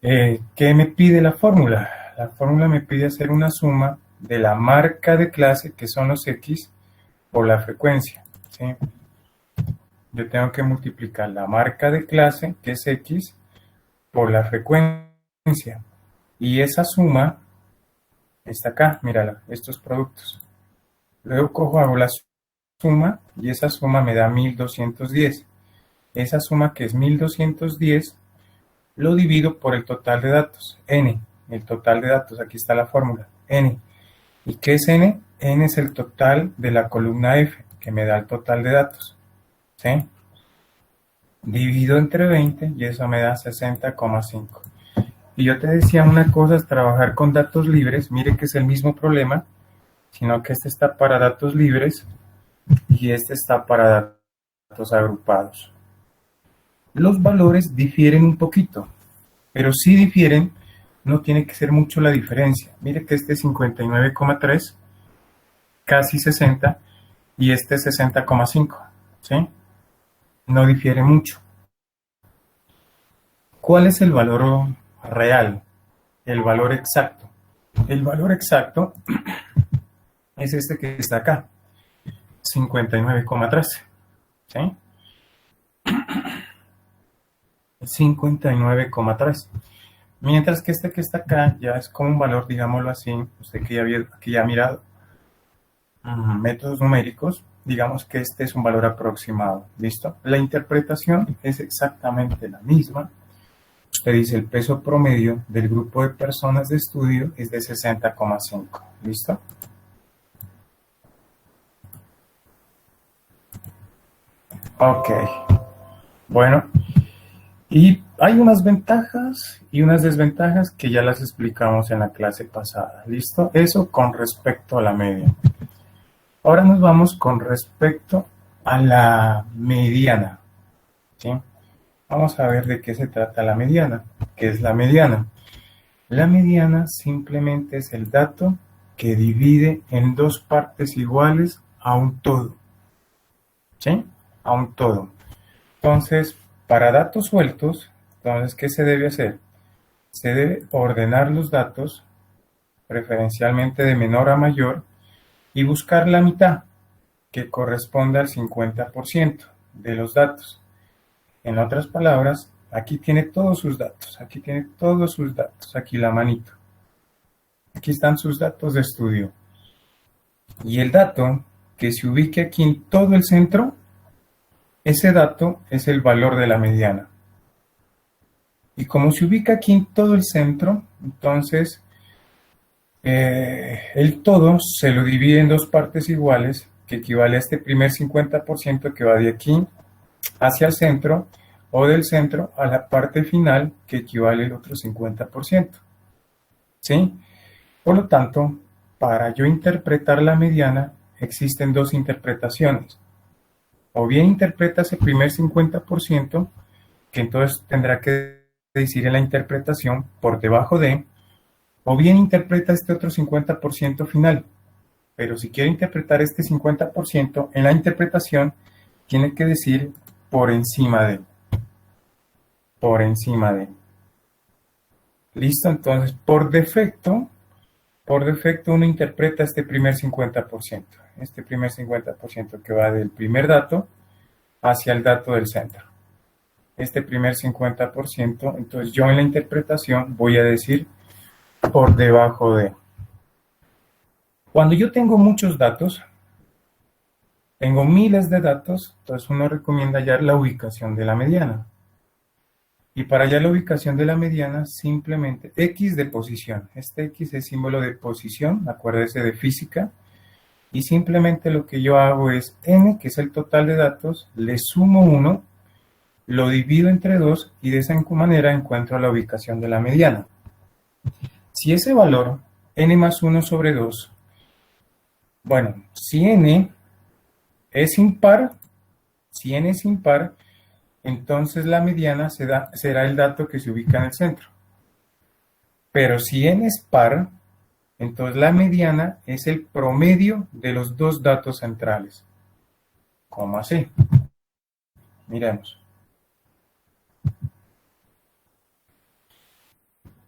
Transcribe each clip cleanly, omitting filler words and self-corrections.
¿Qué me pide la fórmula? La fórmula me pide hacer una suma de la marca de clase, que son los X, por la frecuencia, ¿sí? Yo tengo que multiplicar la marca de clase, que es X, por la frecuencia. Y esa suma está acá, mírala, estos productos. Luego cojo, hago la suma y esa suma me da 1210. Esa suma, que es 1210, lo divido por el total de datos, n. El total de datos, aquí está la fórmula, n. ¿Y qué es n? N es el total de la columna F, que me da el total de datos, ¿sí? Divido entre 20 y eso me da 60,5. Y yo te decía una cosa, es trabajar con datos libres. Mire que es el mismo problema, sino que este está para datos libres y este está para datos agrupados. Los valores difieren un poquito, pero si difieren, no tiene que ser mucho la diferencia. Mire que este es 59,3, casi 60, y este es 60,5, ¿sí? No difiere mucho. ¿Cuál es el valor real? El valor exacto. El valor exacto es este que está acá, 59,13, ¿sí? 59,3. Mientras que este que está acá ya es como un valor, digámoslo así, usted que ya ha mirado métodos numéricos, digamos que este es un valor aproximado, ¿listo? La interpretación es exactamente la misma. Usted dice el peso promedio del grupo de personas de estudio es de 60,5, ¿listo? Ok, bueno, y hay unas ventajas y unas desventajas que ya las explicamos en la clase pasada, ¿listo? Eso con respecto a la media. Ahora nos vamos con respecto a la mediana, ¿sí? Vamos a ver de qué se trata la mediana. ¿Qué es la mediana? La mediana simplemente es el dato que divide en dos partes iguales a un todo, ¿sí? A un todo. Entonces, para datos sueltos, entonces, ¿qué se debe hacer? Se debe ordenar los datos, preferencialmente de menor a mayor, y buscar la mitad, que corresponde al 50% de los datos. En otras palabras, aquí tiene todos sus datos, aquí tiene todos sus datos, aquí la manito. Aquí están sus datos de estudio. Y el dato que se ubique aquí en todo el centro, ese dato es el valor de la mediana. Y como se ubica aquí en todo el centro, entonces el todo se lo divide en dos partes iguales, que equivale a este primer 50% que va de aquí hacia el centro, o del centro a la parte final, que equivale al otro 50%. ¿Sí? Por lo tanto, para yo interpretar la mediana, existen dos interpretaciones. O bien interpreta ese primer 50%, que entonces tendrá que decir en la interpretación por debajo de, o bien interpreta este otro 50% final. Pero si quiere interpretar este 50% en la interpretación, tiene que decir por encima de. Por encima de. ¿Listo? Entonces, por defecto uno interpreta este primer 50%. Este primer 50% que va del primer dato hacia el dato del centro. Este primer 50%, entonces yo en la interpretación voy a decir por debajo de. Cuando yo tengo muchos datos, tengo miles de datos, entonces uno recomienda hallar la ubicación de la mediana. Y para hallar la ubicación de la mediana, simplemente X de posición. Este X es símbolo de posición, acuérdese de física. Y simplemente lo que yo hago es n, que es el total de datos, le sumo 1, lo divido entre 2 y de esa manera encuentro la ubicación de la mediana. Si ese valor, n más 1 sobre 2, bueno, si n es impar, entonces la mediana será el dato que se ubica en el centro. Pero si n es par, entonces la mediana es el promedio de los dos datos centrales. ¿Cómo así? Miremos.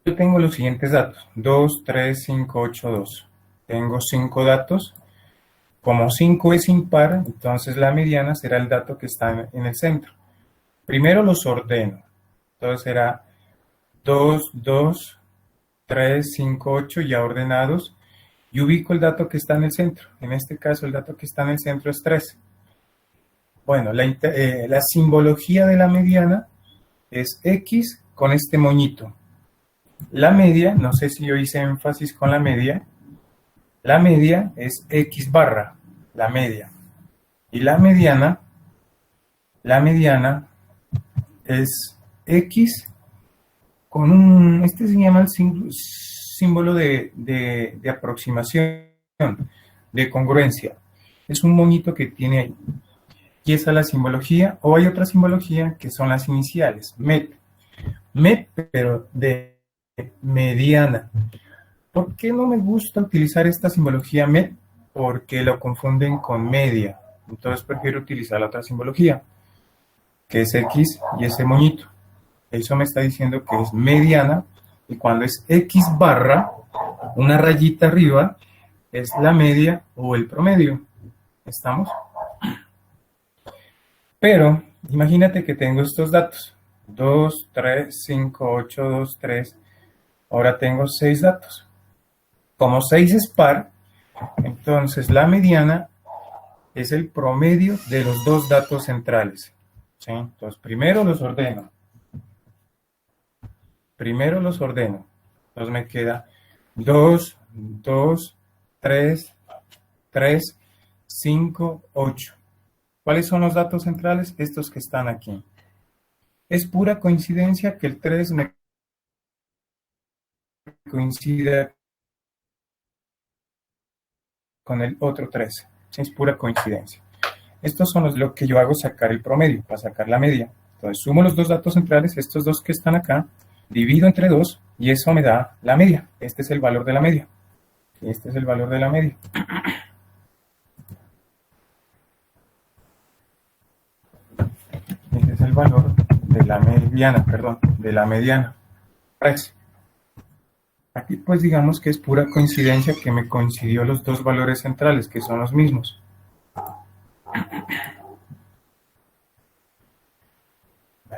yo tengo los siguientes datos: 2, 3, 5, 8, 2. Tengo 5 datos. Como 5 es impar, entonces la mediana será el dato que está en el centro. Primero los ordeno. Entonces será 2, 2, 3, 5, 8 ya ordenados. Y ubico el dato que está en el centro. En este caso el dato que está en el centro es 3. Bueno, la simbología de la mediana es X con este moñito. La media, no sé si yo hice énfasis con la media es X barra, la media. Y la mediana es X con este se llama el símbolo de aproximación, de congruencia. Es un moñito que tiene ahí. Y esa es la simbología, o hay otra simbología que son las iniciales, MEP, pero de mediana. ¿Por qué no me gusta utilizar esta simbología MEP? Porque lo confunden con media. Entonces prefiero utilizar la otra simbología, que es X y ese moñito. Eso me está diciendo que es mediana, y cuando es X barra, una rayita arriba, es la media o el promedio. ¿Estamos? Pero imagínate que tengo estos datos: 2, 3, 5, 8, 2, 3. Ahora tengo 6 datos. Como 6 es par, entonces la mediana es el promedio de los dos datos centrales. ¿Sí? Entonces primero los ordeno. Entonces me queda 2, 2, 3, 3, 5, 8. ¿Cuáles son los datos centrales? Estos que están aquí. Es pura coincidencia que el 3 me coincida con el otro 3. Es pura coincidencia. Estos son lo que yo hago, sacar el promedio, para sacar la media. Entonces sumo los dos datos centrales, estos dos que están acá, divido entre 2 y eso me da la media. Este es el valor de la media. Este es el valor de la media. Este es el valor de la mediana, 3. Aquí pues digamos que es pura coincidencia que me coincidió los dos valores centrales, que son los mismos.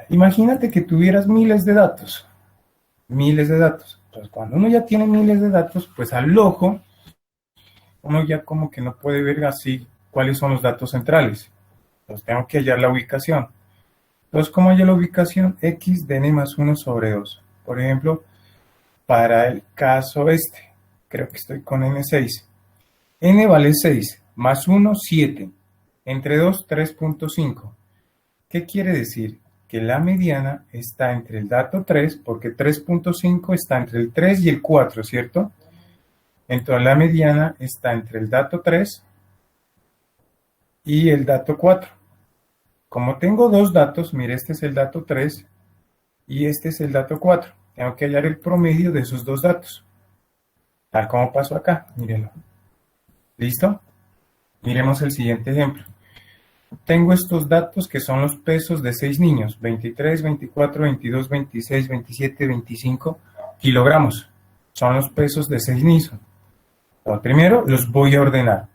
Imagínate que tuvieras miles de datos. Entonces cuando uno ya tiene miles de datos, pues al ojo, uno ya como que no puede ver así cuáles son los datos centrales. Entonces tengo que hallar la ubicación. Entonces, ¿cómo hallo la ubicación? X de n más 1 sobre 2. Por ejemplo, para el caso creo que estoy con n6. N vale 6, más 1, 7. Entre 2, 3.5. ¿Qué quiere decir? Que la mediana está entre el dato 3, porque 3.5 está entre el 3 y el 4, ¿cierto? Entonces la mediana está entre el dato 3 y el dato 4. Como tengo dos datos, mire, este es el dato 3 y este es el dato 4. Tengo que hallar el promedio de esos dos datos. Tal como pasó acá, mírenlo. ¿Listo? Miremos el siguiente ejemplo. Tengo estos datos que son los pesos de 6 niños, 23, 24, 22, 26, 27, 25 kilogramos. Son los pesos de 6 niños. Entonces, primero los voy a ordenar.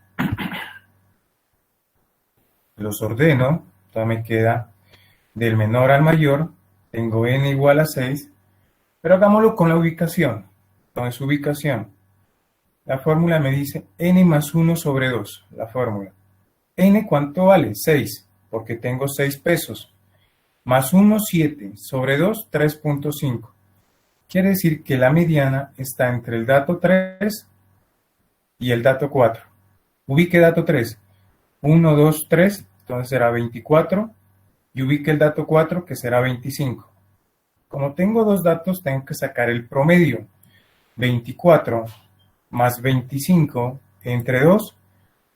Los ordeno, entonces me queda del menor al mayor, tengo n igual a 6, pero hagámoslo con la ubicación. Entonces, ubicación. La fórmula me dice n más 1 sobre 2, la fórmula. N, ¿cuánto vale? 6, porque tengo 6 pesos. Más 1, 7, sobre 2, 3.5. Quiere decir que la mediana está entre el dato 3 y el dato 4. Ubique dato 3. 1, 2, 3, entonces será 24. Y ubique el dato 4, que será 25. Como tengo dos datos, tengo que sacar el promedio. 24 más 25 entre 2,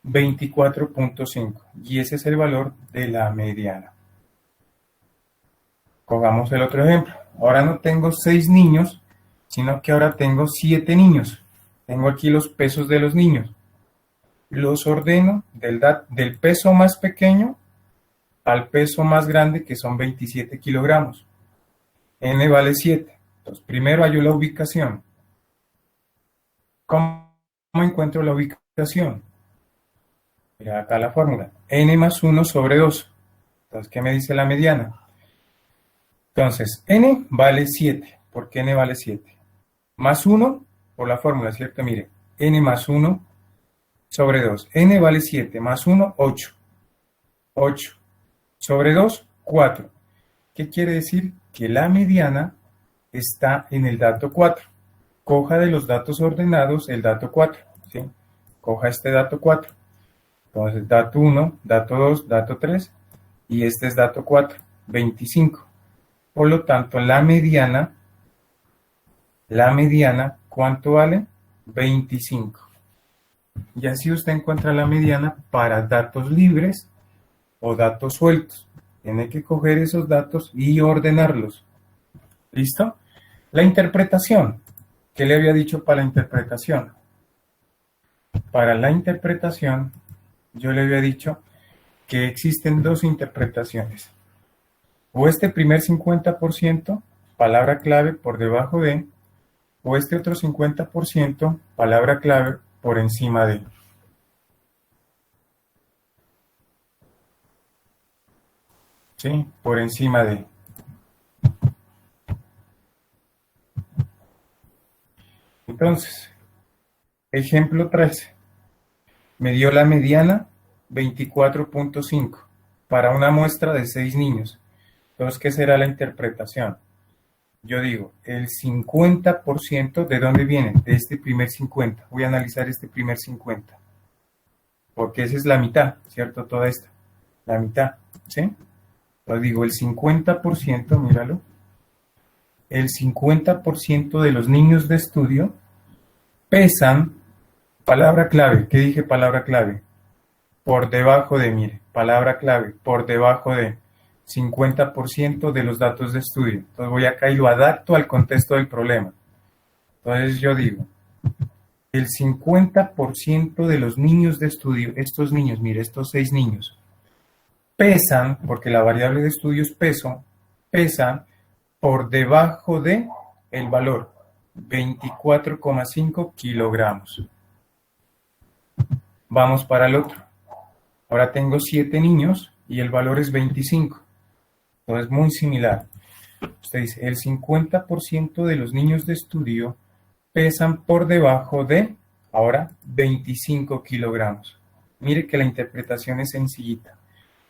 24.5. Y ese es el valor de la mediana. Cogamos el otro ejemplo. Ahora no tengo 6 niños, sino que ahora tengo 7 niños. Tengo aquí los pesos de los niños. Los ordeno del peso más pequeño al peso más grande, que son 27 kilogramos. N vale 7. Entonces, primero hallo la ubicación. ¿Cómo encuentro la ubicación? Mira acá la fórmula. N más 1 sobre 2. Entonces, ¿qué me dice la mediana? Entonces, N vale 7. ¿Por qué N vale 7? Más 1 por la fórmula, ¿cierto? Mire, N más 1 sobre 2. N vale 7 más 1, 8. 8 sobre 2, 4. ¿Qué quiere decir? Que la mediana está en el dato 4. Coja de los datos ordenados el dato 4. ¿Sí? Coja este dato 4. Entonces, dato 1, dato 2, dato 3 y este es dato 4, 25. Por lo tanto, la mediana, ¿cuánto vale? 25. Y así usted encuentra la mediana para datos libres o datos sueltos. Tiene que coger esos datos y ordenarlos. ¿Listo? La interpretación. ¿Qué le había dicho para la interpretación? Para la interpretación, yo le había dicho que existen dos interpretaciones. O este primer 50%, palabra clave por debajo de, o este otro 50%, palabra clave por encima de. ¿Sí? Por encima de. Entonces, ejemplo 13. Me dio la mediana 24.5 para una muestra de 6 niños. Entonces, ¿qué será la interpretación? Yo digo, el 50%, ¿de dónde viene? De este primer 50. Voy a analizar este primer 50. Porque esa es la mitad, ¿cierto? Toda esta. La mitad, ¿sí? Entonces digo, el 50%, míralo. El 50% de los niños de estudio pesan, palabra clave, ¿qué dije palabra clave? Por debajo de, mire, palabra clave, por debajo de 50% de los datos de estudio. Entonces voy acá y lo adapto al contexto del problema. Entonces yo digo, el 50% de los niños de estudio, estos niños, mire, estos 6 niños, pesan, porque la variable de estudio es peso, pesan por debajo de el valor 24,5 kilogramos. Vamos para el otro. Ahora tengo 7 niños y el valor es 25. Entonces, muy similar. Usted dice, el 50% de los niños de estudio pesan por debajo de, ahora, 25 kilogramos. Mire que la interpretación es sencillita.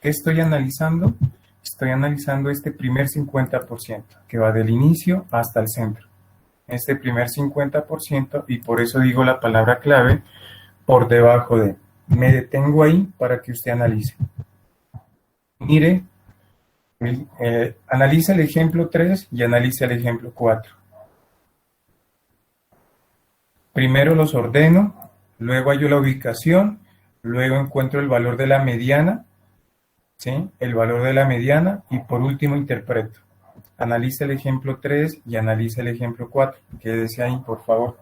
¿Qué estoy analizando? Estoy analizando este primer 50%, que va del inicio hasta el centro. Este primer 50%, y por eso digo la palabra clave, por debajo de. Me detengo ahí para que usted analice. Mire, analiza el ejemplo 3 y analiza el ejemplo 4. Primero los ordeno, luego hallo la ubicación, luego encuentro el valor de la mediana, ¿sí? El valor de la mediana y por último interpreto. Analiza el ejemplo 3 y analiza el ejemplo 4. Quédese ahí, por favor.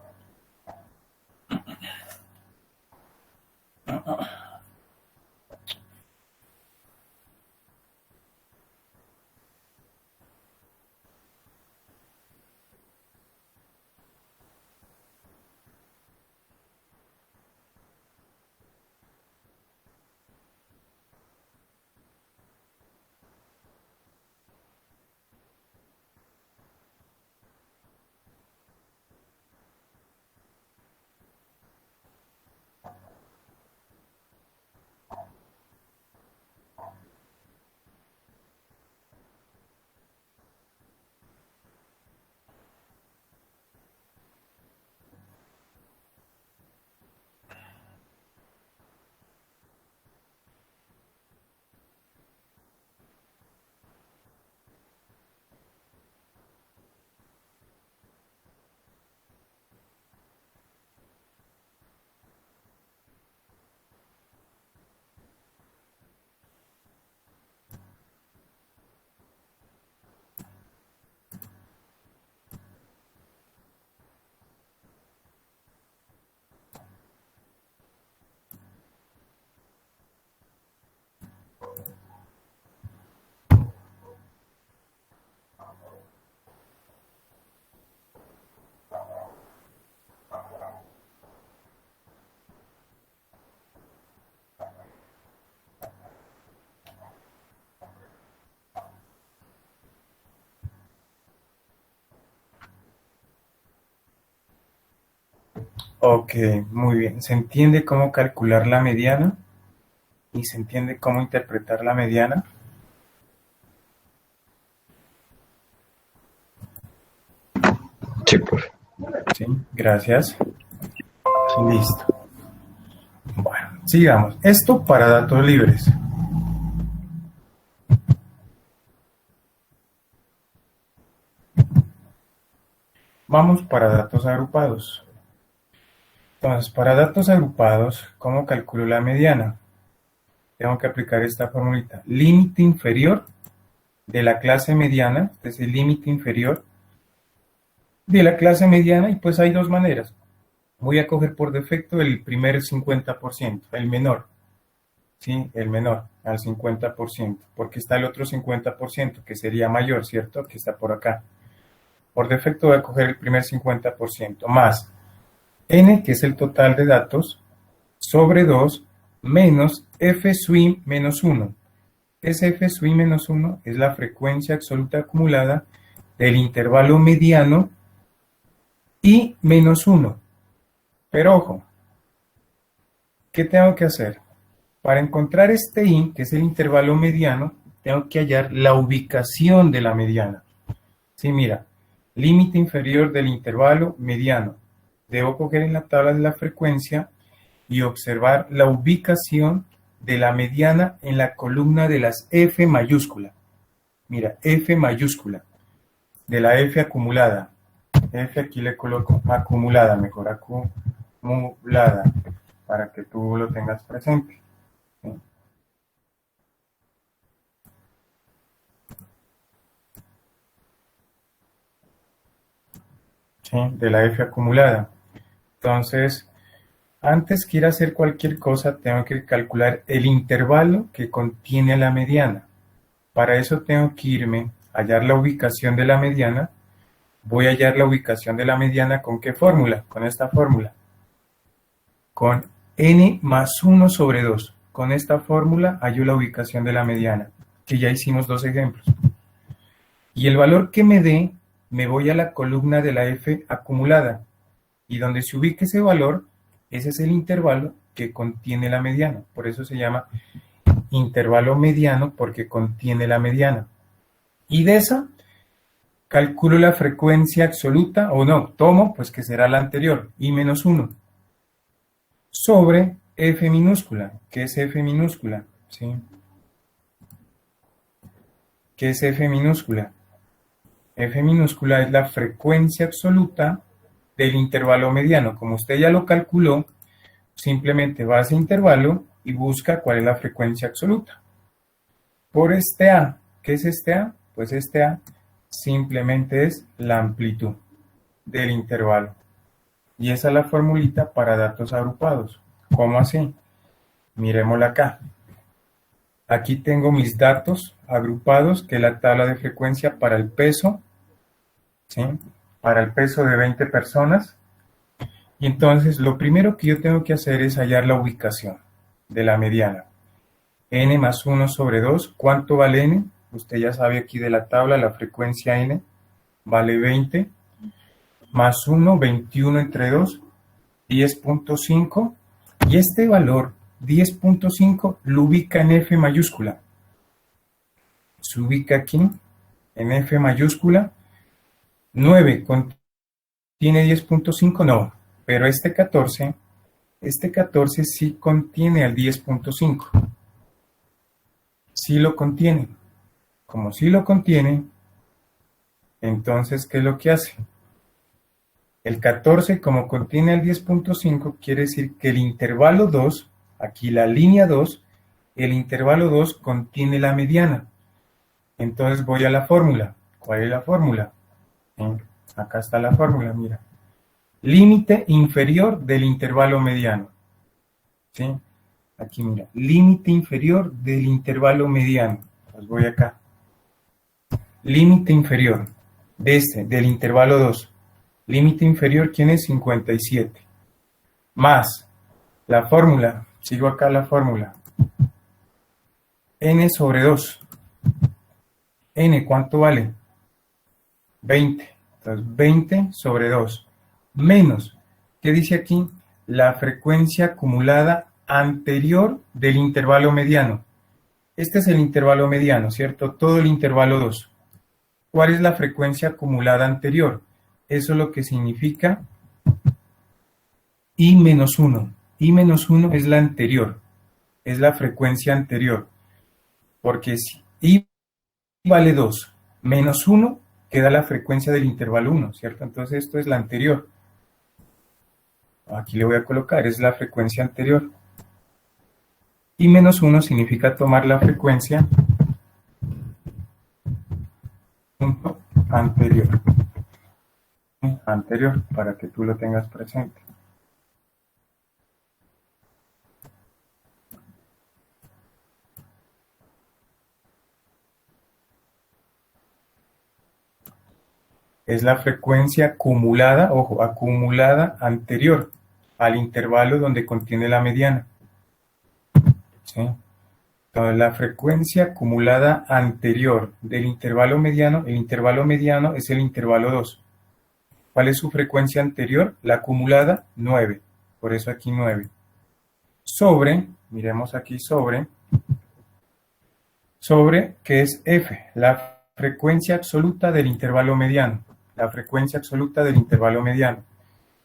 Ok, muy bien. ¿Se entiende cómo calcular la mediana? ¿Y se entiende cómo interpretar la mediana? Sí, profe. Sí, gracias. Listo. Bueno, sigamos. Esto para datos libres. Vamos para datos agrupados. Entonces, para datos agrupados, ¿cómo calculo la mediana? Tengo que aplicar esta formulita. Límite inferior de la clase mediana, este es el límite inferior de la clase mediana, y pues hay dos maneras. Voy a coger por defecto el primer 50%, el menor, ¿sí? El menor al 50%, porque está el otro 50% que sería mayor, ¿cierto? Que está por acá. Por defecto voy a coger el primer 50% más n, que es el total de datos, sobre 2 menos f swing menos 1. Ese f swing menos 1 es la frecuencia absoluta acumulada del intervalo mediano y menos 1. Pero ojo, ¿qué tengo que hacer? Para encontrar este i, que es el intervalo mediano, tengo que hallar la ubicación de la mediana. Sí, mira, límite inferior del intervalo mediano. Debo coger en la tabla de la frecuencia y observar la ubicación de la mediana en la columna de las F mayúscula. Mira, F mayúscula, de la F acumulada. F aquí le coloco acumulada, mejor acumulada, para que tú lo tengas presente. ¿Sí? ¿Sí? De la F acumulada. Entonces, antes que ir a hacer cualquier cosa, tengo que calcular el intervalo que contiene la mediana. Para eso tengo que irme a hallar la ubicación de la mediana. Voy a hallar la ubicación de la mediana ¿con qué fórmula? Con esta fórmula. Con n más 1 sobre 2. Con esta fórmula hallo la ubicación de la mediana, que ya hicimos dos ejemplos. Y el valor que me dé, me voy a la columna de la F acumulada. Y donde se ubique ese valor, ese es el intervalo que contiene la mediana. Por eso se llama intervalo mediano, porque contiene la mediana. Y de esa, calculo la frecuencia absoluta, o no, tomo, pues que será la anterior, i menos 1, sobre f minúscula. ¿Qué es f minúscula? ¿Sí? ¿Qué es f minúscula? F minúscula es la frecuencia absoluta del intervalo mediano. Como usted ya lo calculó, simplemente va a ese intervalo y busca cuál es la frecuencia absoluta. Por este A, ¿qué es este A? Pues este A simplemente es la amplitud del intervalo. Y esa es la formulita para datos agrupados. ¿Cómo así? Miremosla acá. Aquí tengo mis datos agrupados, que es la tabla de frecuencia para el peso, ¿sí? Para el peso de 20 personas. Y entonces lo primero que yo tengo que hacer es hallar la ubicación de la mediana. N más 1 sobre 2. ¿Cuánto vale N? Usted ya sabe aquí de la tabla, la frecuencia N vale 20. Más 1, 21 entre 2, 10.5. Y este valor, 10.5, lo ubica en F mayúscula. Se ubica aquí, en F mayúscula. 9 contiene 10.5, no. Pero este 14 sí contiene al 10.5. Sí lo contiene. Como sí lo contiene, entonces, ¿qué es lo que hace? El 14, como contiene el 10.5, quiere decir que el intervalo 2, aquí la línea 2, el intervalo 2 contiene la mediana. Entonces voy a la fórmula. ¿Cuál es la fórmula? Acá está la fórmula, mira. Límite inferior del intervalo mediano. ¿Sí? Aquí mira, límite inferior del intervalo mediano. Pues voy acá. Límite inferior del intervalo 2. Límite inferior, ¿quién es? 57. Más la fórmula, sigo acá la fórmula. N sobre 2. N, ¿cuánto vale? 20. Entonces, 20 sobre 2. Menos, ¿qué dice aquí? la frecuencia acumulada anterior del intervalo mediano. Este es el intervalo mediano, ¿cierto? Todo el intervalo 2. ¿Cuál es la frecuencia acumulada anterior? Eso es lo que significa I menos 1. I menos 1 es la anterior, es la frecuencia anterior. Porque si I vale 2 menos 1, queda la frecuencia del intervalo 1, ¿cierto? Entonces esto es la anterior. Aquí le voy a colocar, es la frecuencia anterior. Y menos 1 significa tomar la frecuencia anterior. Anterior, para que tú lo tengas presente. Es la frecuencia acumulada, ojo, acumulada anterior al intervalo donde contiene la mediana. ¿Sí? Entonces, la frecuencia acumulada anterior del intervalo mediano, el intervalo mediano es el intervalo 2. ¿Cuál es su frecuencia anterior? La acumulada, 9. Por eso aquí 9. Sobre, miremos aquí sobre, ¿qué es F? La frecuencia absoluta del intervalo mediano. La frecuencia absoluta del intervalo mediano.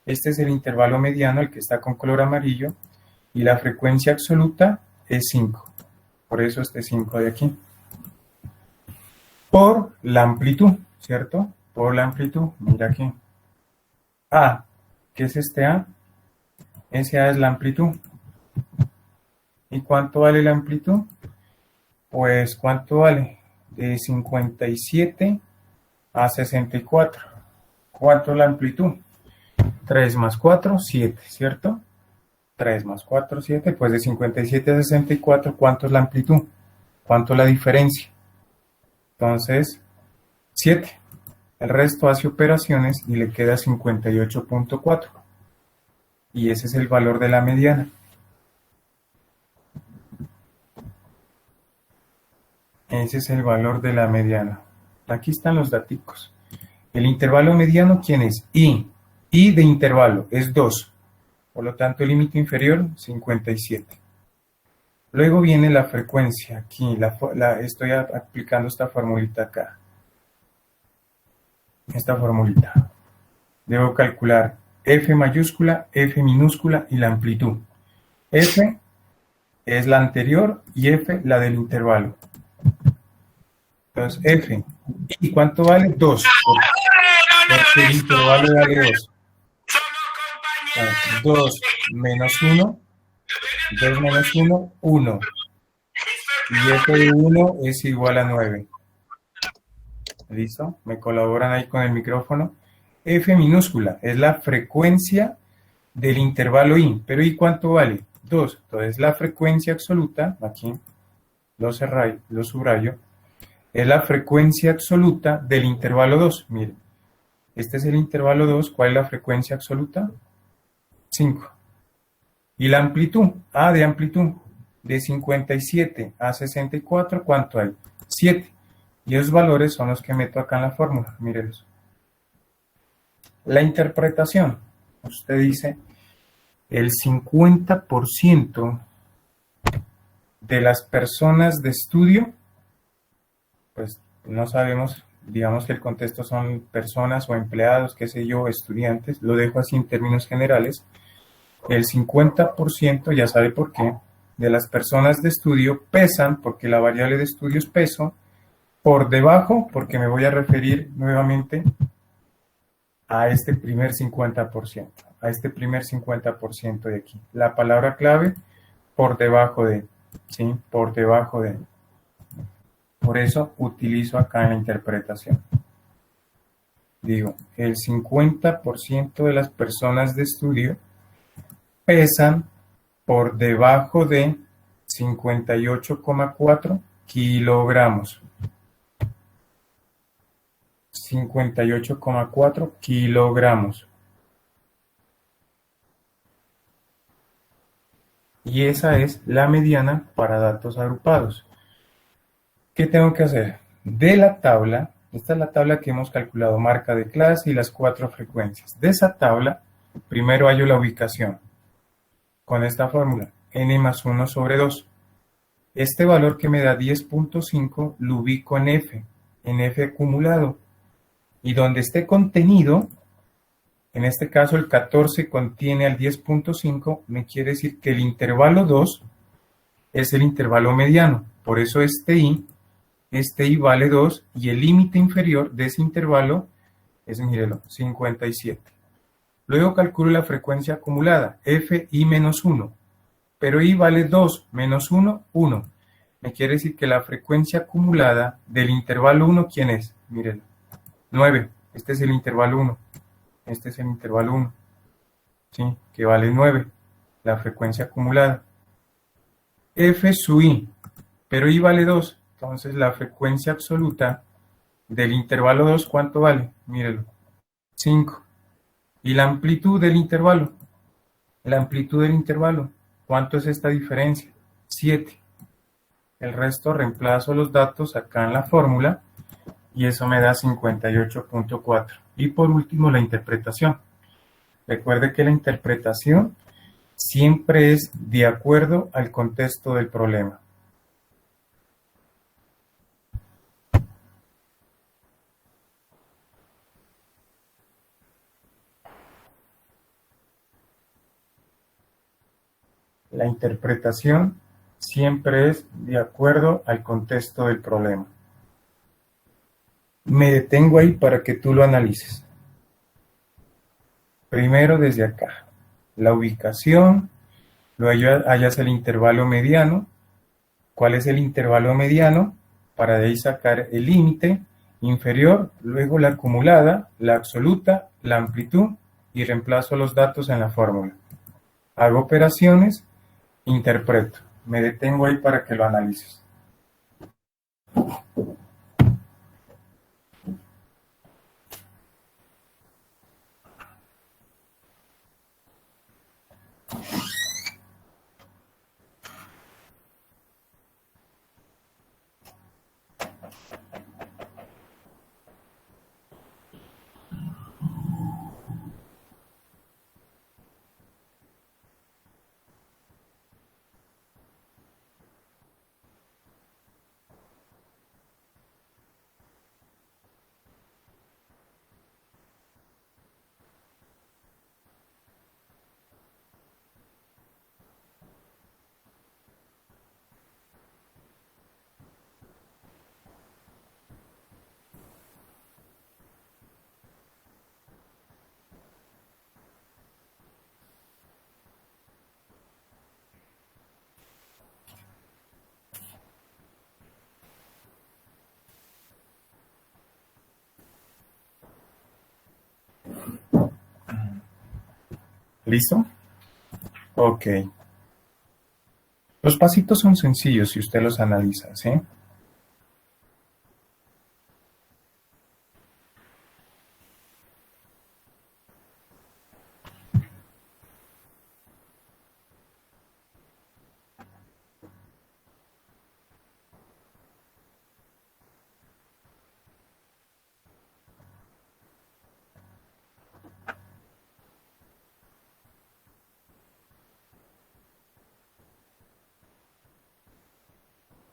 Este es el intervalo mediano, el que está con color amarillo, y la frecuencia absoluta es 5. Por eso este 5 de aquí. Por la amplitud, ¿cierto? Por la amplitud, mira aquí. A, ¿qué es este A? Ese A es la amplitud. ¿Y cuánto vale la amplitud? Pues, ¿cuánto vale? De 57 a 64. ¿Cuánto es la amplitud? 3 más 4, 7, ¿cierto? 3 más 4, 7. Pues de 57 a 64, ¿cuánto es la amplitud? ¿Cuánto es la diferencia? Entonces, 7. El resto hace operaciones y le queda 58.4. Y ese es el valor de la mediana. Ese es el valor de la mediana. Aquí están los daticos. El intervalo mediano, ¿quién es? I. I de intervalo es 2. Por lo tanto, el límite inferior, 57. Luego viene la frecuencia. Aquí estoy aplicando esta formulita acá. Esta formulita. Debo calcular F mayúscula, F minúscula y la amplitud. F es la anterior y F la del intervalo. Entonces, F. ¿Y cuánto vale? 2. Porque el intervalo vale 2. 2 menos 1. 2 menos 1, 1. Y F de 1 es igual a 9. ¿Listo? ¿Me colaboran ahí con el micrófono? F minúscula es la frecuencia del intervalo I. ¿Pero I cuánto vale? 2. Entonces, la frecuencia absoluta, aquí lo subrayo, es la frecuencia absoluta del intervalo 2. Miren, este es el intervalo 2. ¿Cuál es la frecuencia absoluta? 5. ¿Y la amplitud? A de amplitud. De 57 a 64, ¿cuánto hay? 7. Y esos valores son los que meto acá en la fórmula. Mírenlos. La interpretación. Usted dice, el 50% de las personas de estudio, pues no sabemos, digamos que el contexto son personas o empleados, qué sé yo, estudiantes, lo dejo así en términos generales. El 50%, ya sabe por qué, de las personas de estudio pesan, porque la variable de estudio es peso, por debajo, porque me voy a referir nuevamente a este primer 50%, a este primer 50% de aquí. La palabra clave, por debajo de, ¿sí? Por debajo de. Por eso utilizo acá en la interpretación. Digo, el 50% de las personas de estudio pesan por debajo de 58,4 kilogramos. 58,4 kilogramos. Y esa es la mediana para datos agrupados. ¿Qué tengo que hacer? De la tabla, esta es la tabla que hemos calculado, marca de clase y las 4 frecuencias. De esa tabla, primero hallo la ubicación. con esta fórmula, n más 1 sobre 2. Este valor que me da 10.5 lo ubico en F acumulado. Y donde esté contenido, en este caso el 14 contiene al 10.5, me quiere decir que el intervalo 2 es el intervalo mediano. Por eso este I vale 2 y el límite inferior de ese intervalo es, mírelo, 57. Luego calculo la frecuencia acumulada, Fi menos 1. Pero I vale 2 menos 1, 1. Me quiere decir que la frecuencia acumulada del intervalo 1, ¿quién es? Mírenlo. 9. Este es el intervalo 1. Este es el intervalo 1. ¿Sí? Que vale 9. La frecuencia acumulada. F su I. Pero I vale 2. Entonces la frecuencia absoluta del intervalo 2, ¿cuánto vale? Mírenlo. 5. ¿Y la amplitud del intervalo? La amplitud del intervalo. ¿Cuánto es esta diferencia? 7. El resto reemplazo los datos acá en la fórmula y eso me da 58.4. Y por último, la interpretación. Recuerde que la interpretación siempre es de acuerdo al contexto del problema. La interpretación siempre es de acuerdo al contexto del problema. Me detengo ahí para que tú lo analices. Primero desde acá, la ubicación, luego hallas el intervalo mediano. ¿Cuál es el intervalo mediano? Para de ahí sacar el límite inferior, luego la acumulada, la absoluta, la amplitud y reemplazo los datos en la fórmula. Hago operaciones, interpreto. Me detengo ahí para que lo analices. ¿Listo? Ok. Los pasitos son sencillos si usted los analiza, ¿sí?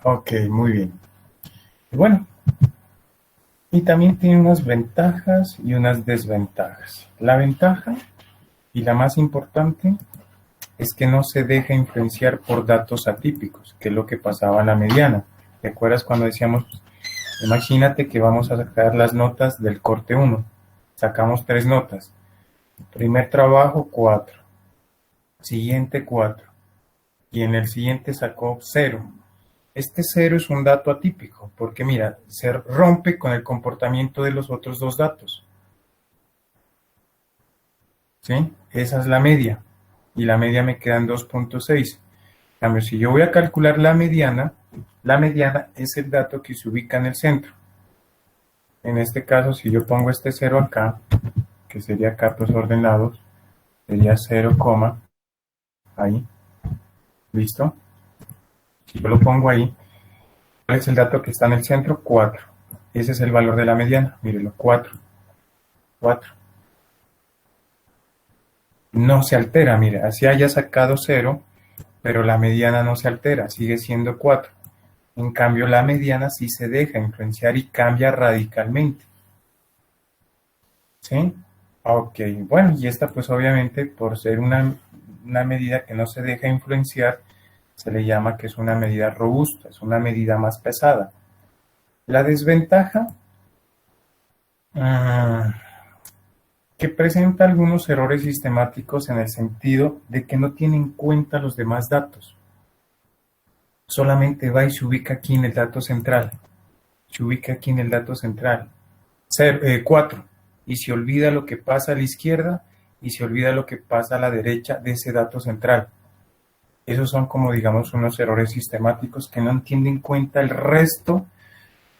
Ok, muy bien. Bueno, y también tiene unas ventajas y unas desventajas. La ventaja, y la más importante, es que no se deja influenciar por datos atípicos, que es lo que pasaba en la mediana. ¿Te acuerdas cuando decíamos, imagínate que vamos a sacar las notas del corte 1? Sacamos 3 notas. Primer trabajo, 4. Siguiente, 4. Y en el siguiente sacó 0. Este 0 es un dato atípico, porque mira, se rompe con el comportamiento de los otros dos datos. ¿Sí? Esa es la media. Y la media me queda en 2.6. En cambio, si yo voy a calcular la mediana es el dato que se ubica en el centro. En este caso, si yo pongo este 0 acá, que sería acá pues ordenados, sería 0, ahí. ¿Listo? Si yo lo pongo ahí, ¿cuál es el dato que está en el centro? 4. Ese es el valor de la mediana. Mírelo, 4. 4. no se altera, mire, así haya sacado 0, pero la mediana no se altera, sigue siendo 4. En cambio, la mediana sí se deja influenciar y cambia radicalmente. ¿Sí? Ok, bueno, y esta pues obviamente por ser una medida que no se deja influenciar, se le llama que es una medida robusta, es una medida más pesada. La desventaja, que presenta algunos errores sistemáticos en el sentido de que no tiene en cuenta los demás datos. Solamente va y se ubica aquí en el dato central. Se ubica aquí en el dato central. 4. Y se olvida lo que pasa a la izquierda y se olvida lo que pasa a la derecha de ese dato central. Esos son como digamos unos errores sistemáticos que no tienen en cuenta el resto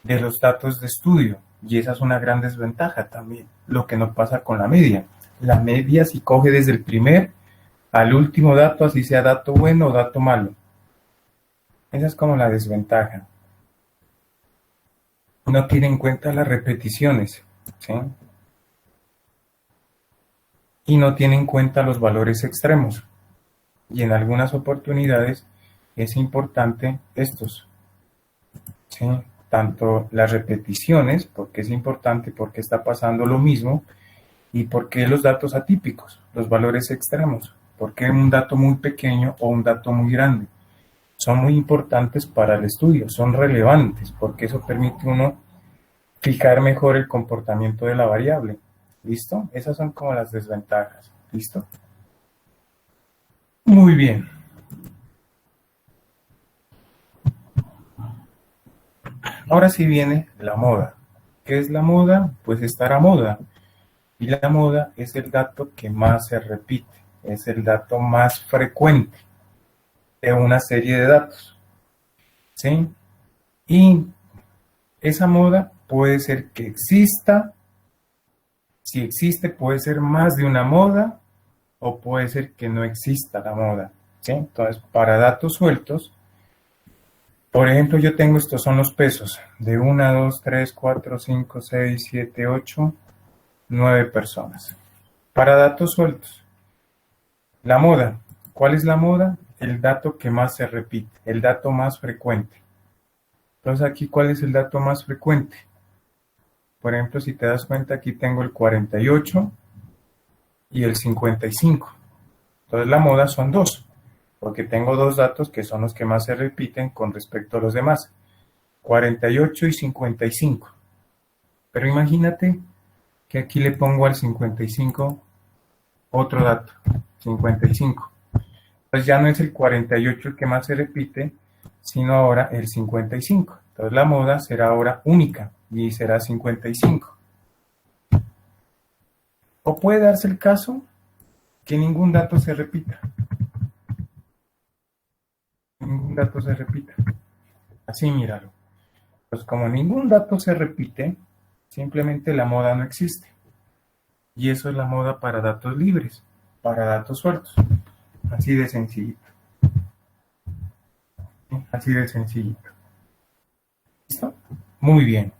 de los datos de estudio. Y esa es una gran desventaja también, lo que no pasa con la media. La media si coge desde el primer al último dato, así sea dato bueno o dato malo. Esa es como la desventaja. No tiene en cuenta las repeticiones, ¿sí? Y no tiene en cuenta los valores extremos. Y en algunas oportunidades es importante estos, ¿sí? Tanto las repeticiones, porque es importante, porque está pasando lo mismo, y porque los datos atípicos, los valores extremos, porque un dato muy pequeño o un dato muy grande. Son muy importantes para el estudio, son relevantes, porque eso permite uno fijar mejor el comportamiento de la variable. ¿Listo? Esas son como las desventajas. ¿Listo? Muy bien. Ahora sí viene la moda. ¿Qué es la moda? Pues estar a moda. Y la moda es el dato que más se repite, es el dato más frecuente de una serie de datos. ¿Sí? Y esa moda puede ser que exista, si existe puede ser más de una moda o puede ser que no exista la moda. ¿Sí? Entonces, para datos sueltos, por ejemplo, yo tengo estos son los pesos de 1, 2, 3, 4, 5, 6, 7, 8, 9 personas. Para datos sueltos, la moda. ¿Cuál es la moda? El dato que más se repite, el dato más frecuente. Entonces aquí, ¿cuál es el dato más frecuente? Por ejemplo, si te das cuenta, aquí tengo el 48 y el 55. Entonces la moda son 2, porque tengo 2 datos que son los que más se repiten con respecto a los demás. 48 y 55. Pero imagínate que aquí le pongo al 55 otro dato, 55. Entonces ya no es el 48 el que más se repite, sino ahora el 55. Entonces la moda será ahora única y será 55. O puede darse el caso que ningún dato se repita. Ningún dato se repita. Así míralo. Pues como ningún dato se repite, simplemente la moda no existe. Y eso es la moda para datos libres, para datos sueltos. Así de sencillito. Así de sencillito. ¿Listo? Muy bien.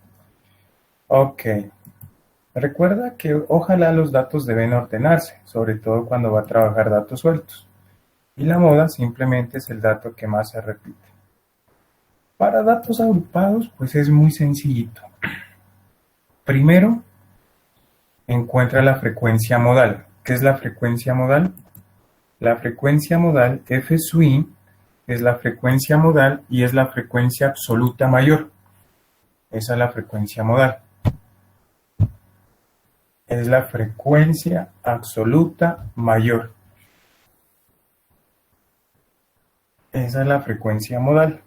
Ok. Recuerda que ojalá los datos deben ordenarse, sobre todo cuando va a trabajar datos sueltos. Y la moda simplemente es el dato que más se repite. Para datos agrupados, pues es muy sencillito. Primero, encuentra la frecuencia modal. ¿Qué es la frecuencia modal? La frecuencia modal, F sub i, es la frecuencia modal y es la frecuencia absoluta mayor. Esa es la frecuencia modal. Es la frecuencia absoluta mayor. Esa es la frecuencia modal.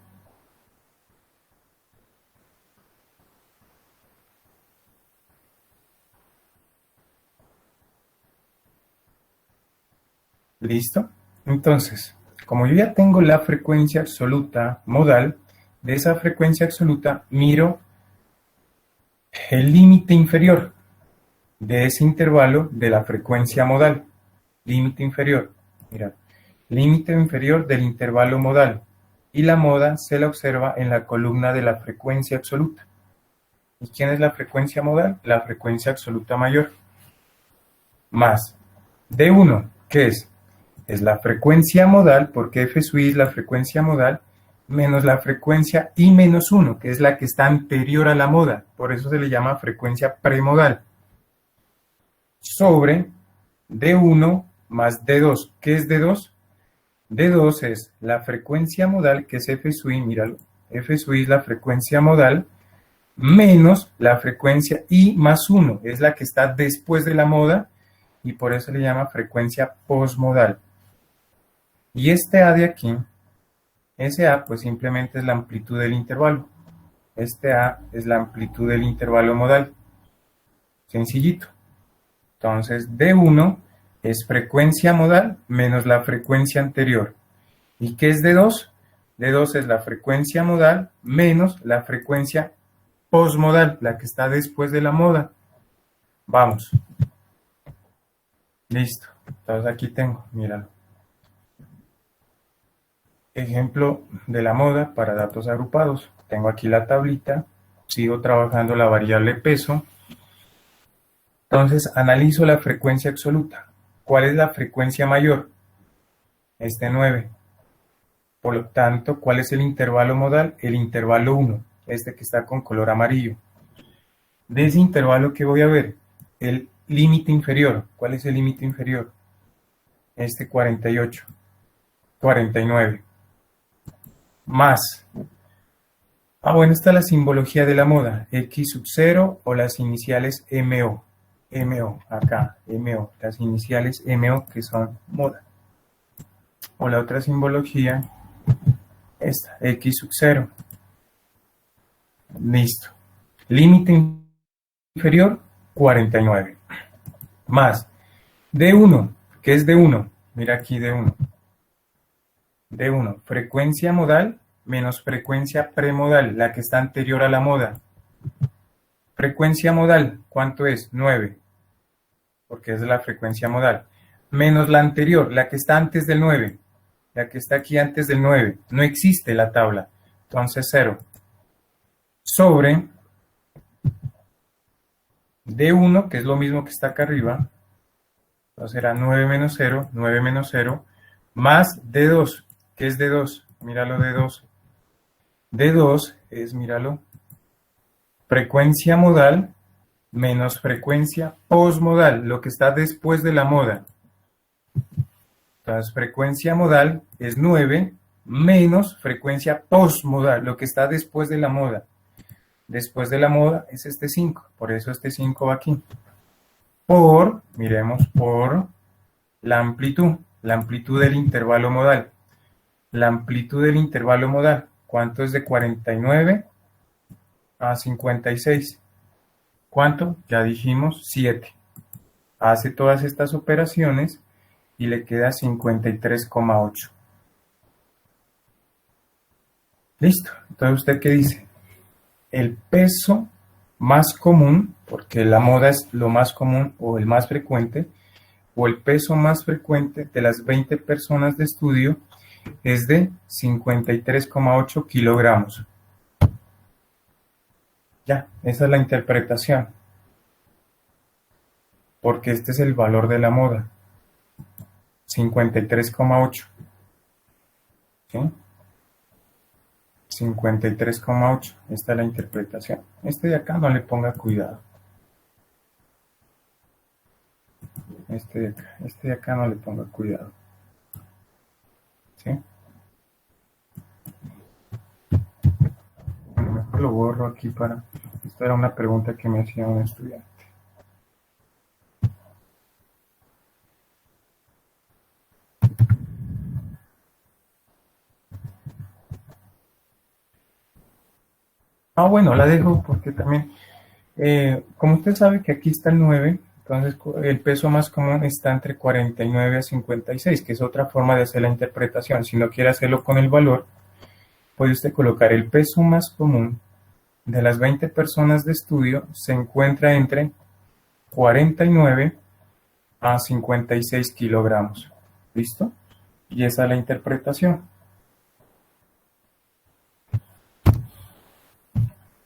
¿Listo? Entonces, como yo ya tengo la frecuencia absoluta modal, de esa frecuencia absoluta miro el límite inferior de ese intervalo de la frecuencia modal. Límite inferior. Mira, límite inferior del intervalo modal. Y la moda se la observa en la columna de la frecuencia absoluta. ¿Y quién es la frecuencia modal? La frecuencia absoluta mayor. Más D1. ¿Qué es? Es la frecuencia modal, porque F sub I es la frecuencia modal, menos la frecuencia I menos 1, que es la que está anterior a la moda. Por eso se le llama frecuencia premodal. Sobre D1 más D2. ¿Qué es D2? D2 es la frecuencia modal, que es F sub I, míralo. F sub I es la frecuencia modal, menos la frecuencia I más 1, es la que está después de la moda, y por eso le llama frecuencia posmodal. Y este A de aquí, ese A, pues simplemente es la amplitud del intervalo. Este A es la amplitud del intervalo modal. Sencillito. Entonces, D1 es frecuencia modal menos la frecuencia anterior. ¿Y qué es D2? D2 es la frecuencia modal menos la frecuencia posmodal, la que está después de la moda. Vamos. Listo. Entonces aquí tengo, míralo. Ejemplo de la moda para datos agrupados. Tengo aquí la tablita. Sigo trabajando la variable peso. Entonces analizo la frecuencia absoluta. ¿Cuál es la frecuencia mayor? Este 9. Por lo tanto, ¿cuál es el intervalo modal? El intervalo 1, este que está con color amarillo. De ese intervalo, ¿qué voy a ver? El límite inferior. ¿Cuál es el límite inferior? Este 48, 49. Más. Bueno, esta es la simbología de la moda. X sub 0 o las iniciales MO. MO, acá, MO. Las iniciales MO que son moda. O la otra simbología, esta, X sub 0. Listo. Límite inferior, 49. Más D1, ¿qué es D1? Mira aquí D1. D1, frecuencia modal menos frecuencia premodal, la que está anterior a la moda. Frecuencia modal, ¿cuánto es? 9, porque es la frecuencia modal. Menos la anterior, la que está antes del 9. La que está aquí antes del 9. No existe la tabla. Entonces 0. Sobre D1, que es lo mismo que está acá arriba. Entonces será 9 menos 0, 9 menos 0, más D2. ¿Qué es D2? Míralo D2. D2 es, míralo, frecuencia modal menos frecuencia posmodal, lo que está después de la moda. Entonces, frecuencia modal es 9 menos frecuencia posmodal, lo que está después de la moda. Después de la moda es este 5, por eso este 5 va aquí. Miremos, por la amplitud del intervalo modal. La amplitud del intervalo modal, ¿cuánto es de 49 a 56? ¿Cuánto? Ya dijimos 7. Hace todas estas operaciones y le queda 53,8. Listo. Entonces, ¿usted qué dice? El peso más común, porque la moda es lo más común o el más frecuente, o el peso más frecuente de las 20 personas de estudio es de 53,8 kilogramos. Ya, esa es la interpretación. Porque este es el valor de la moda. 53,8. ¿Sí? 53,8. Esta es la interpretación. Este de acá no le ponga cuidado. Este de acá no le ponga cuidado. ¿Sí? Bueno, mejor lo borro aquí para... Esta era una pregunta que me hacía un estudiante. Bueno, la dejo porque también, como usted sabe que aquí está el 9, entonces el peso más común está entre 49 a 56, que es otra forma de hacer la interpretación. Si no quiere hacerlo con el valor, puede usted colocar el peso más común de las 20 personas de estudio se encuentra entre 49 a 56 kilogramos. ¿Listo? Y esa es la interpretación.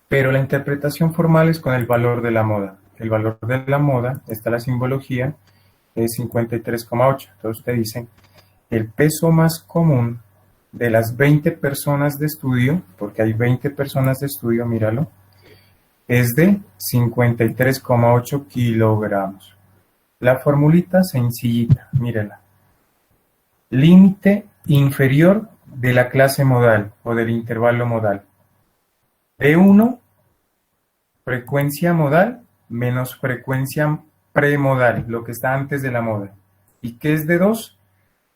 Pero la interpretación formal es con el valor de la moda. El valor de la moda, está la simbología, es 53,8. Entonces ustedes dicen, el peso más común de las 20 personas de estudio, porque hay 20 personas de estudio, míralo, es de 53,8 kilogramos. La formulita sencillita, mírala. Límite inferior de la clase modal o del intervalo modal. D1, frecuencia modal menos frecuencia premodal, lo que está antes de la moda. ¿Y qué es D2?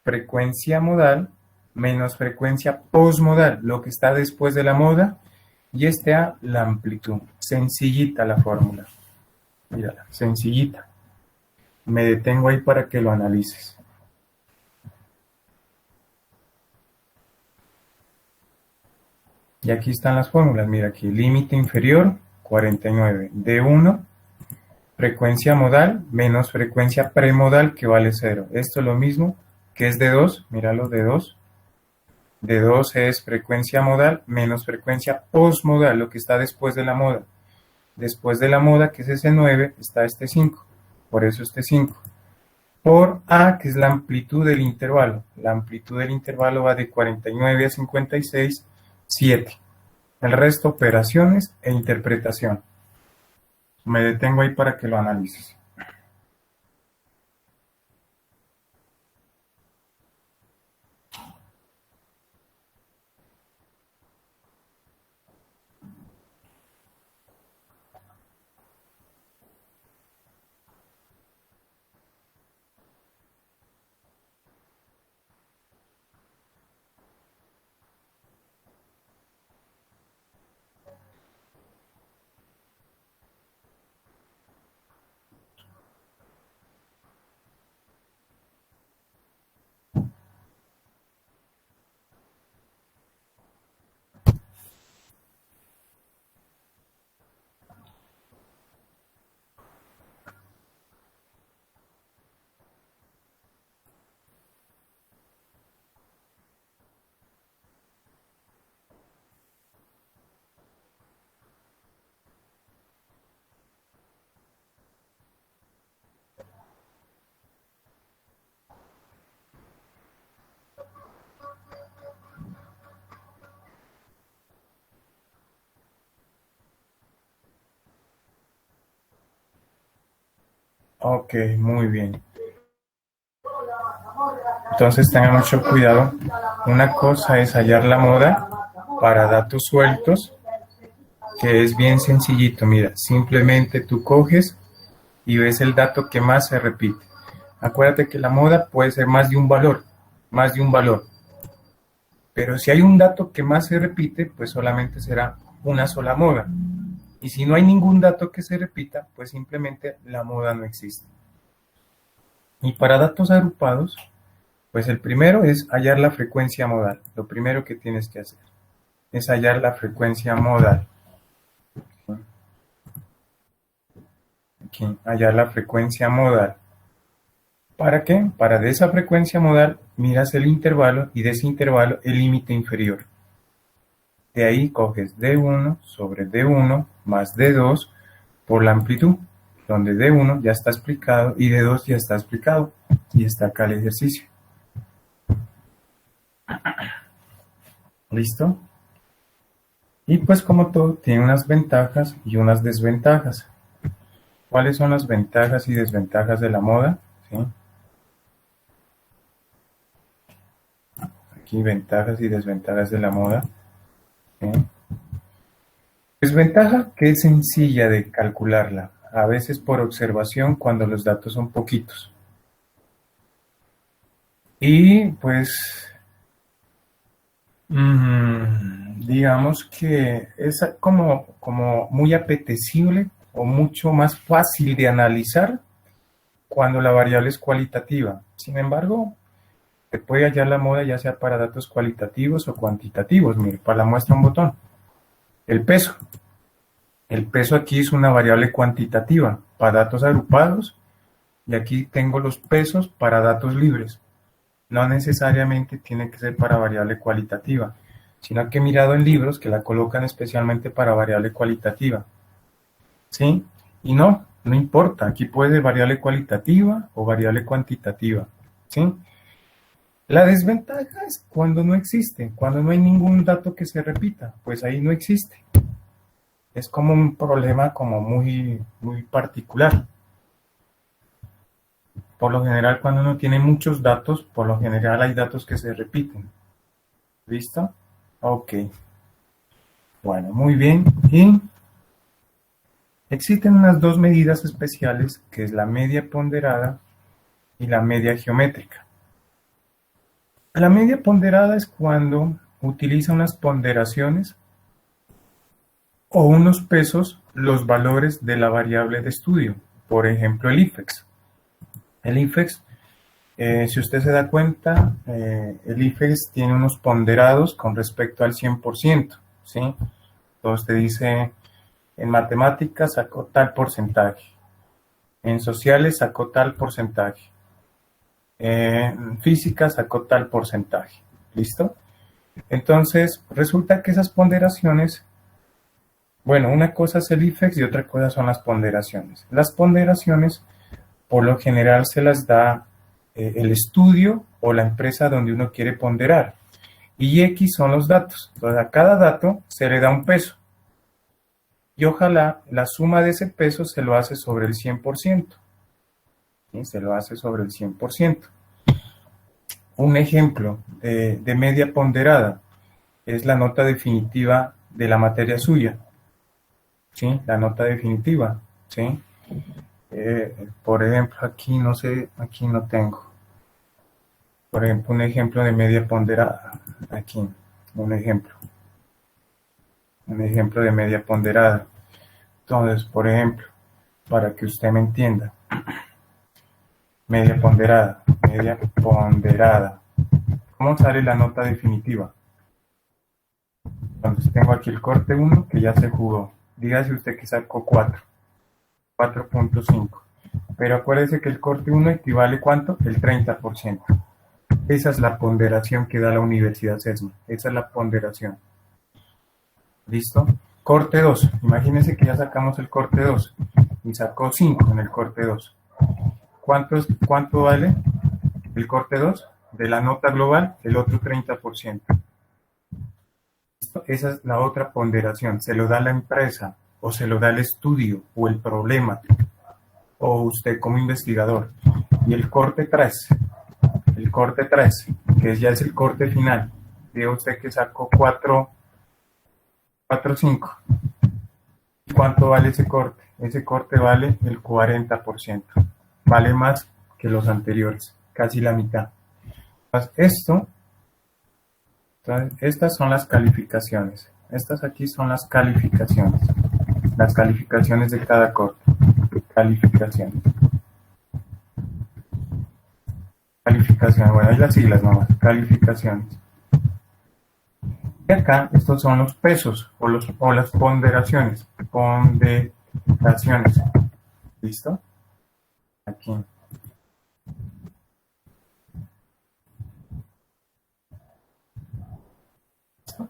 Frecuencia modal menos frecuencia posmodal, lo que está después de la moda, y este A, la amplitud. Sencillita la fórmula. Mírala, sencillita. Me detengo ahí para que lo analices. Y aquí están las fórmulas. Mira aquí, límite inferior, 49. D1, frecuencia modal menos frecuencia premodal, que vale 0. Esto es lo mismo que es D2. Míralo, D2. D2 es frecuencia modal menos frecuencia posmodal, lo que está después de la moda. Después de la moda, que es ese 9, está este 5. Por eso este 5. Por A, que es la amplitud del intervalo. La amplitud del intervalo va de 49 a 56, 7. El resto, operaciones e interpretación. Me detengo ahí para que lo analices. Ok, muy bien. Entonces tengan mucho cuidado. Una cosa es hallar la moda para datos sueltos, que es bien sencillito. Mira, simplemente tú coges y ves el dato que más se repite. Acuérdate que la moda puede ser más de un valor, más de un valor. Pero si hay un dato que más se repite, pues solamente será una sola moda. Y si no hay ningún dato que se repita, pues simplemente la moda no existe. Y para datos agrupados, pues el primero es hallar la frecuencia modal. Lo primero que tienes que hacer es hallar la frecuencia modal. Aquí, hallar la frecuencia modal. ¿Para qué? Para de esa frecuencia modal miras el intervalo y de ese intervalo el límite inferior. De ahí coges D1 sobre D1 más D2 por la amplitud, donde D1 ya está explicado y D2 ya está explicado. Y está acá el ejercicio. ¿Listo? Y pues como todo, tiene unas ventajas y unas desventajas. ¿Cuáles son las ventajas y desventajas de la moda? ¿Sí? Aquí ventajas y desventajas de la moda. ¿Sí? Desventaja que es sencilla de calcularla, a veces por observación cuando los datos son poquitos. Y pues digamos que es como muy apetecible o mucho más fácil de analizar cuando la variable es cualitativa. Sin embargo, te puede hallar la moda ya sea para datos cualitativos o cuantitativos. Mire, para la muestra un botón. El peso. El peso aquí es una variable cuantitativa para datos agrupados y aquí tengo los pesos para datos libres. No necesariamente tiene que ser para variable cualitativa, sino que he mirado en libros que la colocan especialmente para variable cualitativa. ¿Sí? Y no, No importa, aquí puede ser variable cualitativa o variable cuantitativa, ¿sí? La desventaja es cuando no existe, cuando no hay ningún dato que se repita, pues ahí no existe. Es como un problema como muy particular. Por lo general, cuando uno tiene muchos datos, por lo general hay datos que se repiten. ¿Listo? Ok. Bueno, muy bien. Y existen unas dos medidas especiales, que es la media ponderada y la media geométrica. La media ponderada es cuando utiliza unas ponderaciones o unos pesos los valores de la variable de estudio. Por ejemplo, el IFEX. El IFEX, si usted se da cuenta, el IFEX tiene unos ponderados con respecto al 100%, ¿sí? Entonces te dice, en matemáticas sacó tal porcentaje, en sociales sacó tal porcentaje, en física sacó tal porcentaje, ¿listo? Entonces, resulta que esas ponderaciones, bueno, una cosa es el IFEX y otra cosa son las ponderaciones. Las ponderaciones, por lo general, se las da el estudio o la empresa donde uno quiere ponderar. Y X son los datos. Entonces, a cada dato se le da un peso. Y ojalá la suma de ese peso se lo hace sobre el 100%. ¿Sí? Se lo hace sobre el 100%. Un ejemplo de media ponderada es la nota definitiva de la materia suya. ¿Sí? La nota definitiva. ¿Sí? Por ejemplo, aquí no sé, aquí no tengo. Por ejemplo, un ejemplo de media ponderada. Aquí, un ejemplo. Un ejemplo de media ponderada. Entonces, por ejemplo, para que usted me entienda. Media ponderada. Media ponderada. ¿Cómo sale la nota definitiva? Entonces, tengo aquí el corte 1 que ya se jugó. Dígase usted que sacó 4. 4.5. Pero acuérdese que el corte 1 equivale ¿cuánto? El 30%. Esa es la ponderación que da la Universidad CESMA. Esa es la ponderación. ¿Listo? Corte 2. Imagínense que ya sacamos el corte 2 y sacó 5 en el corte 2. ¿Cuánto vale el corte 2? De la nota global, el otro 30%. ¿Listo? Esa es la otra ponderación. Se lo da la empresa o se lo da el estudio o el problema o usted como investigador. Y el corte 3. El corte 3, que ya es el corte final. Diga usted que sacó 4.5. ¿Y cuánto vale ese corte? Ese corte vale el 40%. Vale más que los anteriores, casi la mitad. Entonces, estas son las calificaciones. Estas aquí son las calificaciones. Las calificaciones de cada corte. Calificaciones. Calificación, bueno, hay las siglas nomás, calificaciones. Y acá, estos son los pesos o las ponderaciones. Ponderaciones. ¿Listo? Aquí. ¿Listo?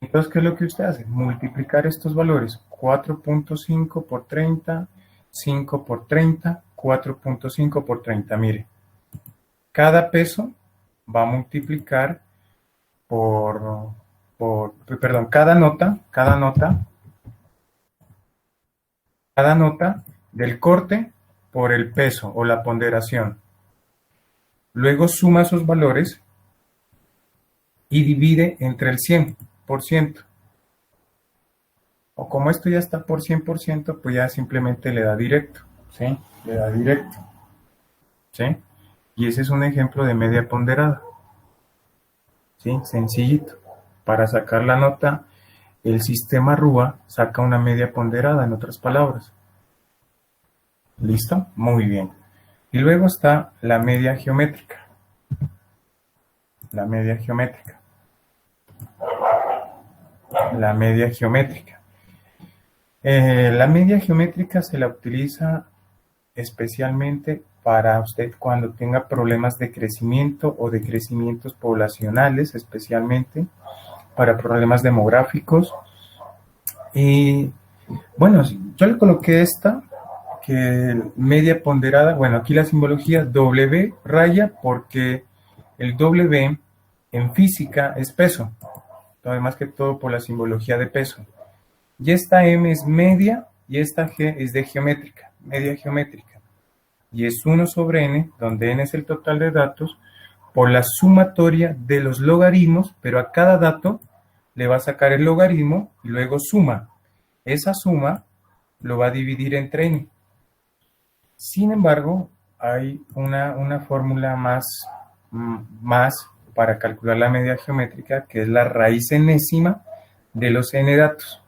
Entonces, ¿qué es lo que usted hace? Multiplicar estos valores. 4.5 por 30, 5 por 30, 4.5 por 30. Mire. Cada peso va a multiplicar perdón, cada nota del corte por el peso o la ponderación. Luego suma esos valores y divide entre el 100%. O como esto ya está por 100%, pues ya simplemente le da directo, ¿sí? Le da directo, ¿sí? Y ese es un ejemplo de media ponderada. ¿Sí? Sencillito. Para sacar la nota, el sistema RUA saca una media ponderada, en otras palabras. ¿Listo? Muy bien. Y luego está la media geométrica. La media geométrica. La media geométrica. La media geométrica se la utiliza especialmente para usted cuando tenga problemas de crecimiento o de crecimientos poblacionales, especialmente para problemas demográficos. Y bueno, yo le coloqué esta que media ponderada, bueno, aquí la simbología W raya porque el W en física es peso, además que todo por la simbología de peso. Y esta M es media y esta G es de geométrica, media geométrica. Y es 1 sobre n, donde n es el total de datos, por la sumatoria de los logaritmos, pero a cada dato le va a sacar el logaritmo y luego suma. Esa suma lo va a dividir entre n. Sin embargo, hay una fórmula más para calcular la media geométrica, que es la raíz enésima de los n datos.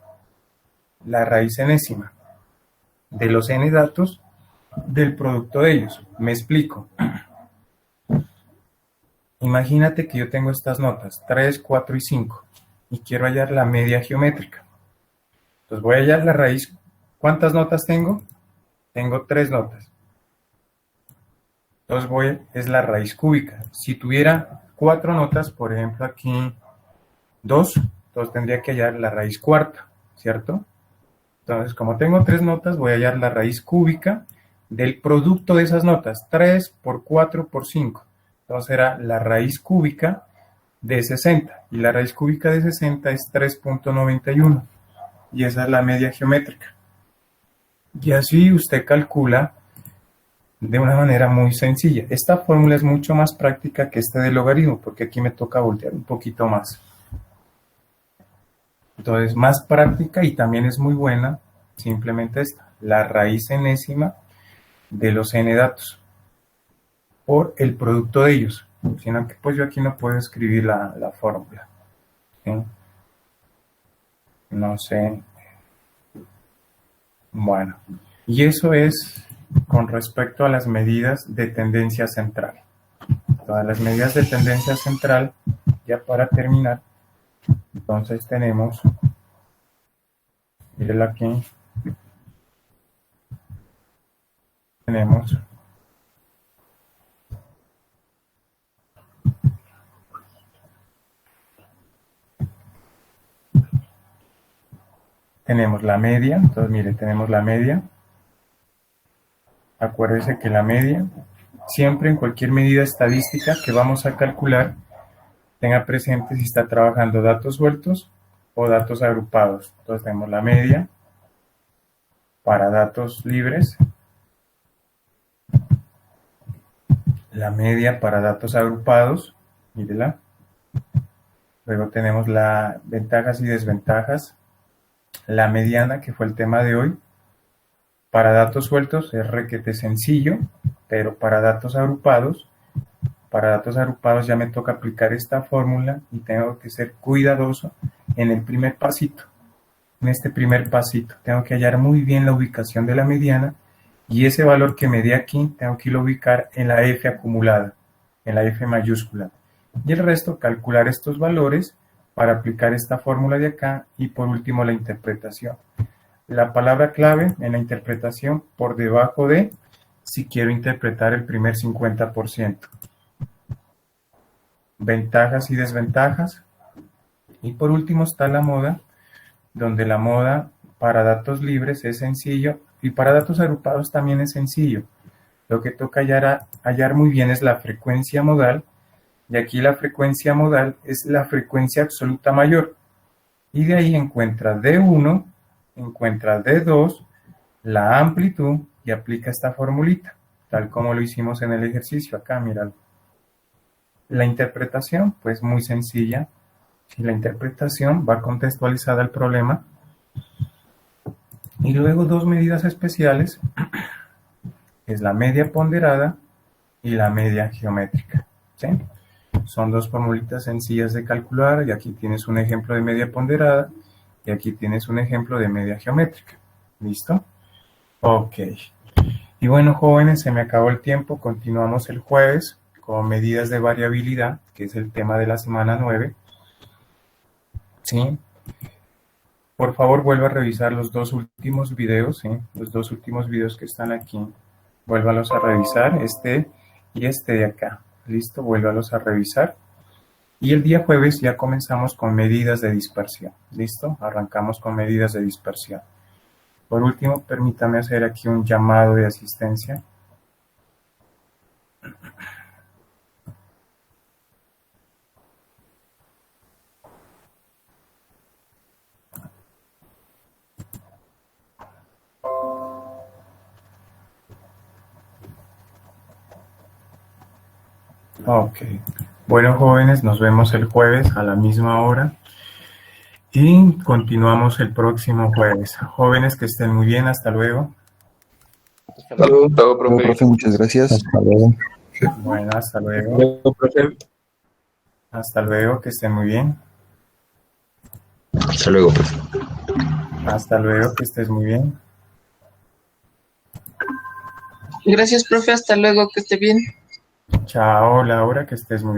La raíz enésima de los n datos del producto de ellos. Me explico. Imagínate que yo tengo estas notas, 3, 4 y 5, y quiero hallar la media geométrica. Entonces voy a hallar la raíz. ¿Cuántas notas tengo? Tengo 3 notas. Entonces es la raíz cúbica. Si tuviera 4 notas, por ejemplo aquí 2, entonces tendría que hallar la raíz cuarta, ¿cierto? Entonces, como tengo 3 notas, voy a hallar la raíz cúbica del producto de esas notas, 3 por 4 por 5. Entonces será la raíz cúbica de 60, y la raíz cúbica de 60 es 3.91, y esa es la media geométrica. Y así usted calcula de una manera muy sencilla. Esta fórmula es mucho más práctica que este del logaritmo, porque aquí me toca voltear un poquito más. Entonces, más práctica y también es muy buena, simplemente esta, la raíz enésima de los n datos por el producto de ellos, sino que pues yo aquí no puedo escribir la fórmula, ¿sí? No sé. Bueno, y eso es con respecto a las medidas de tendencia central. Todas las medidas de tendencia central, ya para terminar, entonces tenemos, mírenla aquí, tenemos la media. Entonces mire, tenemos la media. Acuérdese que la media, siempre en cualquier medida estadística que vamos a calcular, tenga presente si está trabajando datos sueltos o datos agrupados. Entonces tenemos la media para datos libres, la media para datos agrupados, mírela. Luego tenemos las ventajas y desventajas, la mediana, que fue el tema de hoy. Para datos sueltos es requete sencillo, pero para datos agrupados ya me toca aplicar esta fórmula y tengo que ser cuidadoso en el primer pasito. En este primer pasito tengo que hallar muy bien la ubicación de la mediana, y ese valor que me di aquí tengo que irlo a ubicar en la F acumulada, en la F mayúscula. Y el resto calcular estos valores para aplicar esta fórmula de acá, y por último la interpretación. La palabra clave en la interpretación por debajo de si quiero interpretar el primer 50%. Ventajas y desventajas. Y por último está la moda, donde la moda para datos libres es sencillo y para datos agrupados también es sencillo. Lo que toca hallar muy bien es la frecuencia modal, y aquí la frecuencia modal es la frecuencia absoluta mayor. Y de ahí encuentra D1, encuentra D2, la amplitud, y aplica esta formulita, tal como lo hicimos en el ejercicio acá, míralo. La interpretación, pues muy sencilla. Si la interpretación va contextualizada al problema. Y luego dos medidas especiales, es la media ponderada y la media geométrica, ¿sí? Son dos formulitas sencillas de calcular, y aquí tienes un ejemplo de media ponderada y aquí tienes un ejemplo de media geométrica. ¿Listo? Ok. Y bueno, jóvenes, se me acabó el tiempo. Continuamos el jueves con medidas de variabilidad, que es el tema de la semana 9. ¿Sí? Por favor, vuelva a revisar los dos últimos videos, ¿sí? Los dos últimos videos que están aquí. Vuélvalos a revisar, este y este de acá. ¿Listo? Vuélvalos a revisar. Y el día jueves ya comenzamos con medidas de dispersión. ¿Listo? Arrancamos con medidas de dispersión. Por último, permítame hacer aquí un llamado de asistencia. Ok. Bueno, jóvenes, nos vemos el jueves a la misma hora y continuamos el próximo jueves. Jóvenes, que estén muy bien. Hasta luego. Hasta luego, Luego, profe. profe, muchas gracias. Hasta luego. Bueno, hasta luego. Luego, profe. Hasta luego, que estén muy bien. Hasta luego, profe. Hasta luego, que estés muy bien. Gracias, profe. Hasta luego. Que esté bien. Chao, Laura, que estés muy bien.